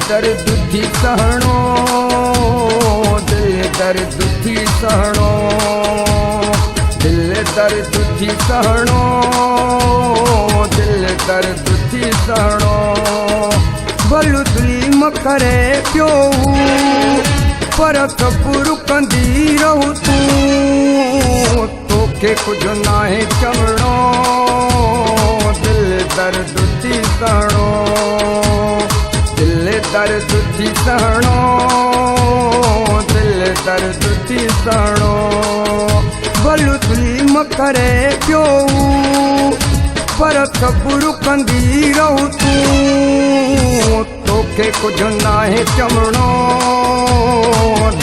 दर्द थी सहणो, दिल दर्द थी सहणो, दिल दर्द थी सहणो, दिल दर्द थी सहणो। भलू ज़ुल्म करे पियो पर सबुर कंदी रहूं तूं, तोखे कुझु नाहे चवणो, दिल दर्द थी सहणो, दिल दर्द थी सहणो, दिल दर्द थी सहणो। भलू ज़ुल्म करे पियो पर सबुर कंदी रहूं तूं, तोखे कुझु नाहे चवणो,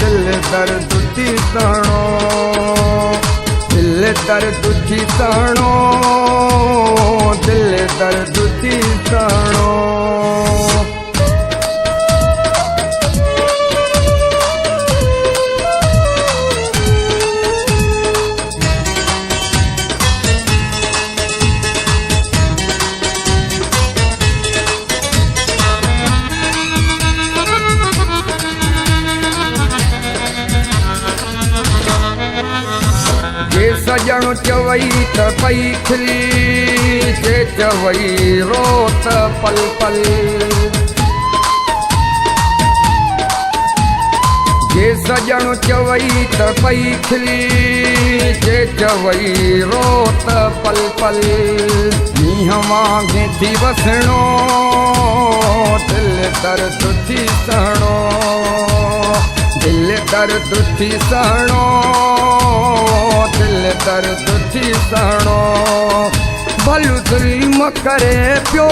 दिल दर्द थी सहणो, दिल दर्द थी सहणो, दिल दर्द थी सहणो। सजण चवई त पई खिली, जे चवई रो त पल पल, जे सजण चवई त पई खिली, जे चवई रो त पल पल। मींहं वांगे थी वसणो, दिल दर्द थी सहणो, दिल दर्द थी सहणो, दिल दर्द थी सहणो। भलू ज़ुल्म करे पियो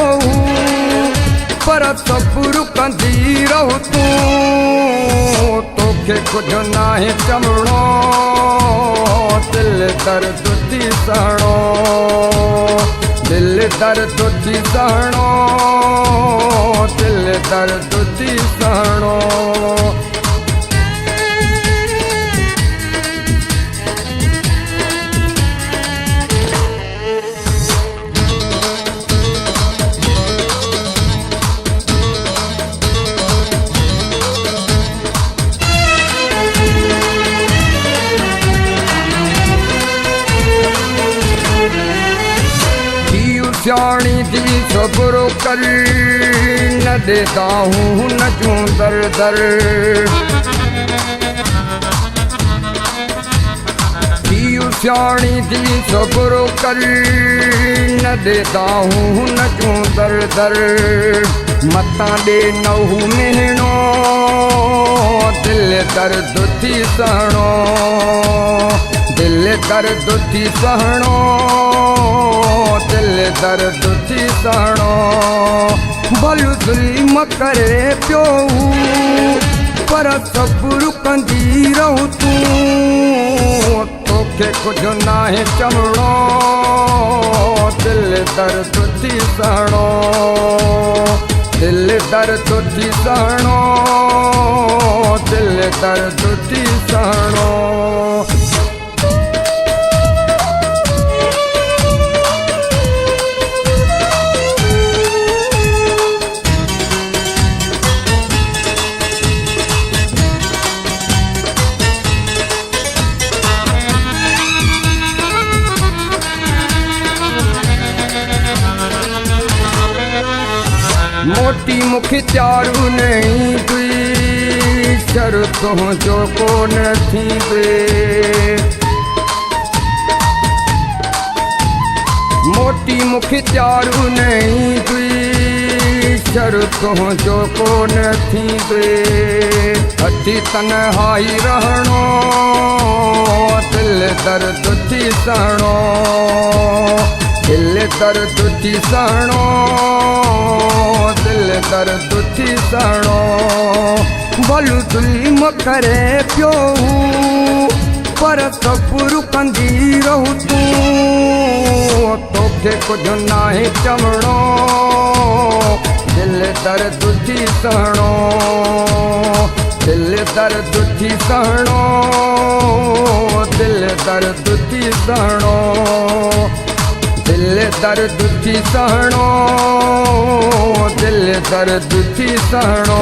पर सबुर कंदी रहूं तूं, तोखे कुझु नाहे चवणो, दिल दर्द थी सहणो, दिल दर्द थी सहणो, दिल दर्द थी सहणो। सियाणी थी सबुर कर, न देता हूँ नचूं दर दर, सियाणी थी सबुर कर, न देता हूँ नचूं दर दर। मता दे नहू मेहणो, दिल दर्द थी सहणो, दिल दर्द थी सहणो, दिल दर्द थी सहणो। भलू ज़ुल्म करे पियो पर सबुर कंदी रहूं तूं, तोखे कुझु नाहे चवणो, दिल दर्द थी सहणो, दिल दर्द थी सहणो, दिल दर्द थी सहणो। मोटी मुख चारू नहीं हुई, शर्तों जो को न थी वे, मोटी मुख चारू नहीं हुई, शर्तों जो को न थी वे। अठी तन्हाई रहणो, दिल दर्द थी सहणो, दिल दर्द थी सहणो, दिल दर्द थी सहणो। भलू ज़ुल्म करे पियो पर सबुर कंदी रहूं तूं, तोखे कुझु नाहे चवणो, दिल दर्द थी सहणो, दिल दर्द थी सहणो, दिल दर्द थी सहणो, दिल दर्द थी सहणो, दिल दर्द थी सहणो।